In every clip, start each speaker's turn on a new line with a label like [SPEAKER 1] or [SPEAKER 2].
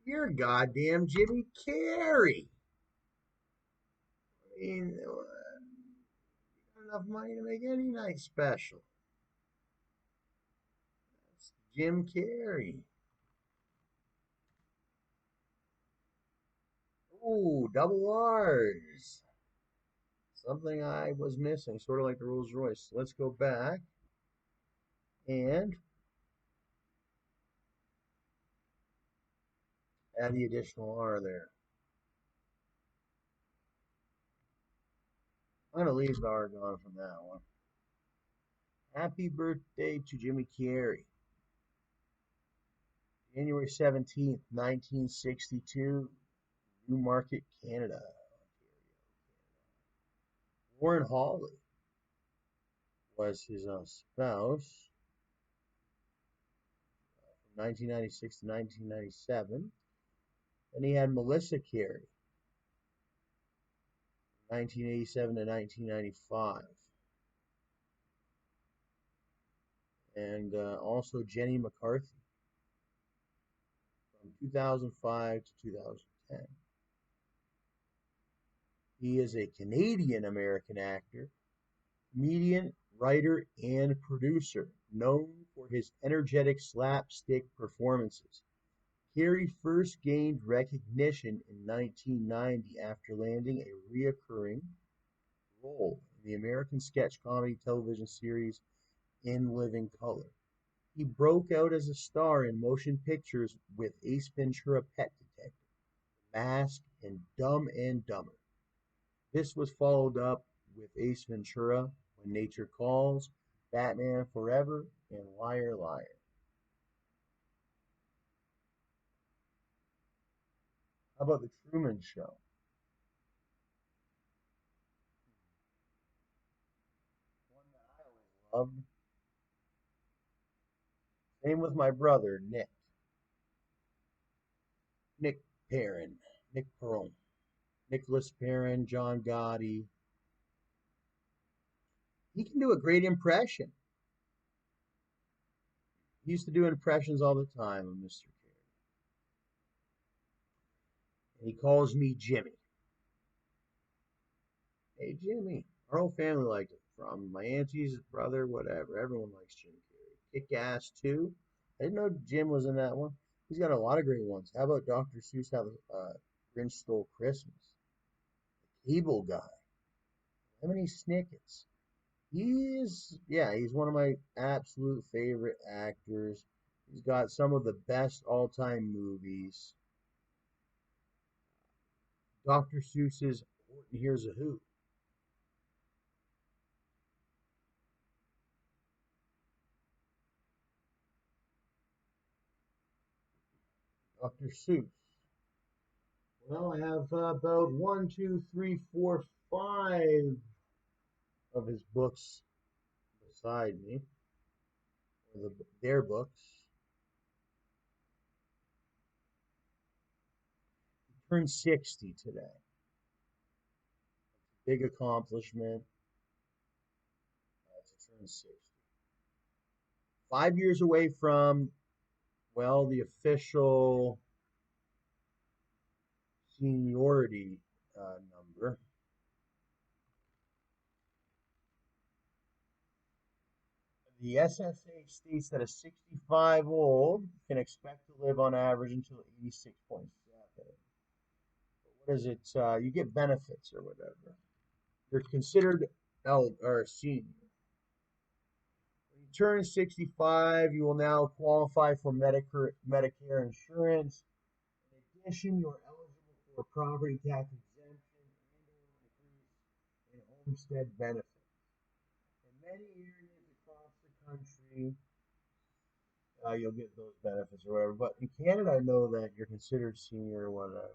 [SPEAKER 1] You're goddamn Jimmy Carey. I mean, got enough money to make any night special. That's Jim Carey. Ooh, double R's. Something I was missing, sort of like the Rolls Royce. Let's go back and add the additional R there. I'm going to leave the R gone from that one. Happy birthday to Jimmy Carey. January 17th, 1962, Newmarket, Canada. Warren Hawley was his spouse from 1996 to 1997. Then he had Melissa Carey, 1987 to 1995. And also Jenny McCarthy from 2005 to 2010. He is a Canadian-American actor, comedian, writer, and producer, known for his energetic slapstick performances. Carey first gained recognition in 1990 after landing a recurring role in the American sketch comedy television series In Living Color. He broke out as a star in motion pictures with Ace Ventura: Pet Detective, Mask, and Dumb and Dumber. This was followed up with Ace Ventura: When Nature Calls, Batman Forever, and Liar Liar. How about The Truman Show? One that I always loved. Same with my brother, Nick Perrin, Nick Perron, Nicholas Perrin, John Gotti. He can do a great impression. He used to do impressions all the time of Mr. Carey. And he calls me Jimmy. Hey, Jimmy. Our whole family liked it. From my aunties, his brother, whatever. Everyone likes Jim Carey. Kick Ass 2. I didn't know Jim was in that one. He's got a lot of great ones. How about Dr. Seuss, How the Grinch Stole Christmas? The Cable Guy. Lemony Snickets. He's one of my absolute favorite actors. He's got some of the best all-time movies. Dr. Seuss's Horton Hears a Who. Dr. Seuss. Well, I have about one, two, three, four, five of his books beside me, or their books. He turned 60 today. Big accomplishment to turn 60. 5 years away from, well, the official seniority number. The SSA states that a 65-old can expect to live on average until 86.7. What is it? You get benefits or whatever. You're considered or a senior. When you turn 65, you will now qualify for Medicare insurance. In addition, you are eligible for property tax exemption and homestead benefits. In many areas across the country, you'll get those benefits or whatever. But in Canada, I know that you're considered senior or whatever.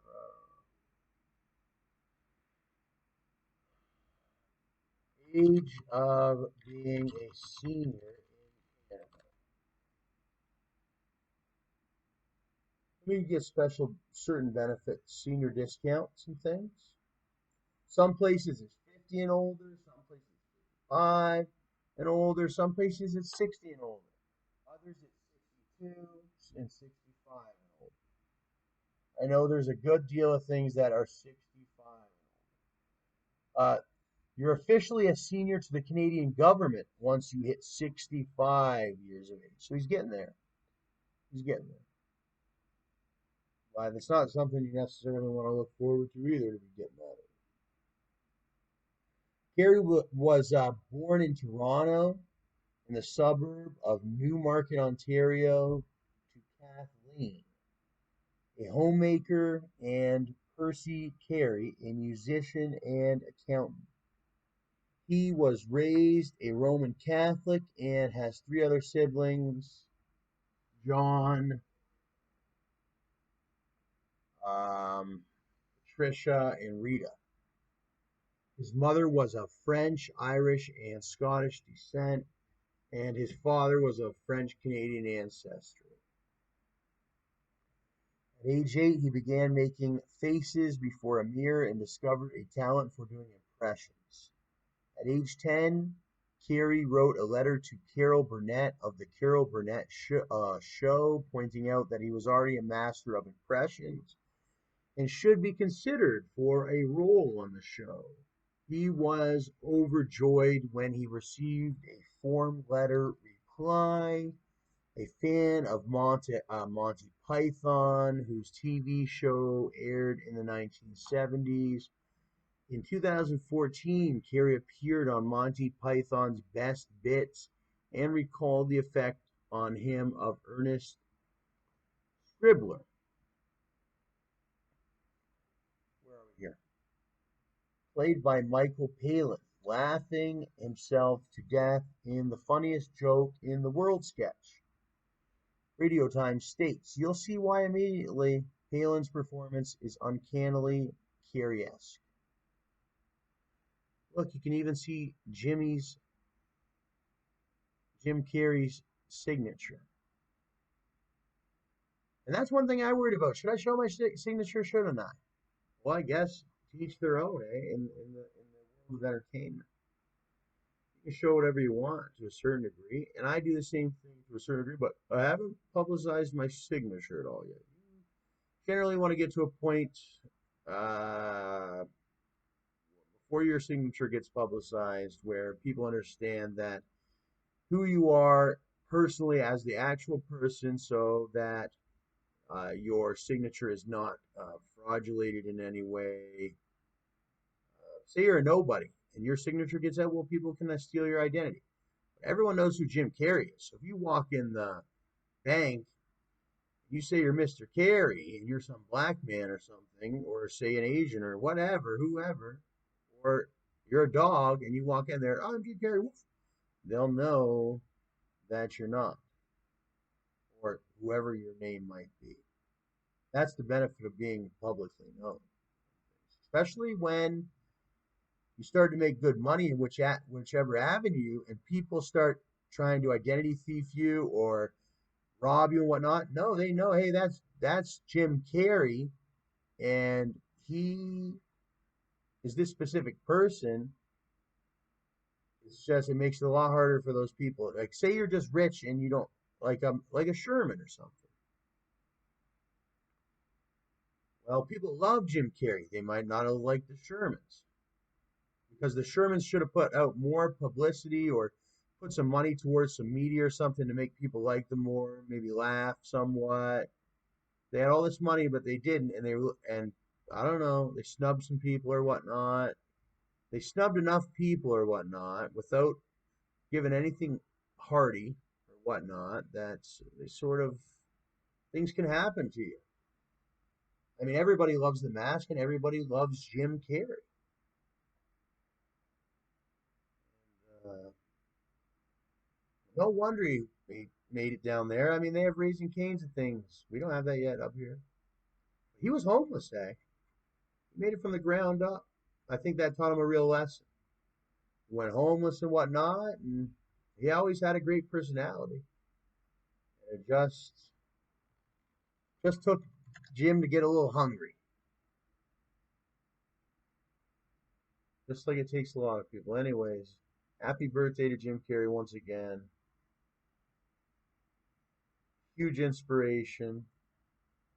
[SPEAKER 1] Age of being a senior in Canada. You get special certain benefits, senior discounts and things. Some places it's 50 and older, some places it's 55 and older, some places it's 60 and older. Others it's 62 and 65 and older. I know there's a good deal of things that are 65. Uh, you're officially a senior to the Canadian government once you hit 65 years of age. So he's getting there. He's getting there. But it's not something you necessarily want to look forward to either to be getting that. Carey was born in Toronto in the suburb of Newmarket, Ontario, to Kathleen, a homemaker, and Percy Carey, a musician and accountant. He was raised a Roman Catholic and has three other siblings, John, Patricia, and Rita. His mother was of French, Irish, and Scottish descent, and his father was of French Canadian ancestry. At age 8, he began making faces before a mirror and discovered a talent for doing impressions. At age 10, Carey wrote a letter to Carol Burnett of the Carol Burnett Show, pointing out that he was already a master of impressions and should be considered for a role on the show. He was overjoyed when he received a form letter reply. A fan of Monty Python, whose TV show aired in the 1970s. In 2014, Carey appeared on Monty Python's Best Bits and recalled the effect on him of Ernest Scribbler. Where are we here? Played by Michael Palin, laughing himself to death in the funniest joke in the world sketch. Radio Times states, you'll see why immediately Palin's performance is uncannily Carey-esque. Look, you can even see Jim Carrey's signature. And that's one thing I worried about. Should I show my signature? Should I not? Well, I guess to each their own, in the world of entertainment. You can show whatever you want to a certain degree, and I do the same thing to a certain degree, but I haven't publicized my signature at all yet. You generally want to get to a point before your signature gets publicized where people understand that who you are personally as the actual person, so that your signature is not fraudulated in any way. Say you're a nobody and your signature gets out, well, people can steal your identity. Everyone knows who Jim Carey is. So if you walk in the bank, you say you're Mr. Carey and you're some black man or something, or say an Asian or whatever, whoever, or you're a dog and you walk in there, oh, I'm Jim Carey, they'll know that you're not, or whoever your name might be. That's the benefit of being publicly known, especially when you start to make good money in whichever avenue, and people start trying to identity thief you or rob you and whatnot. No, they know, hey, that's Jim Carey, and he is this specific person. It's just, it makes it a lot harder for those people. Like, say you're just rich and you don't like a Sherman or something. Well, people love Jim Carey. They might not have liked the Shermans because the Shermans should have put out more publicity or put some money towards some media or something to make people like them more, maybe laugh somewhat. They had all this money, but they didn't, and I don't know, they snubbed some people or whatnot. They snubbed enough people or whatnot without giving anything hearty or whatnot. That's sort of things can happen to you. I mean, everybody loves The Mask and everybody loves Jim Carrey. No wonder he made it down there. I mean, they have Raising Cane's and things. We don't have that yet up here. He was homeless, eh? He made it from the ground up. I think that taught him a real lesson. He went homeless and whatnot, and he always had a great personality. And it just took Jim to get a little hungry. Just like it takes a lot of people. Anyways, happy birthday to Jim Carrey once again. Huge inspiration.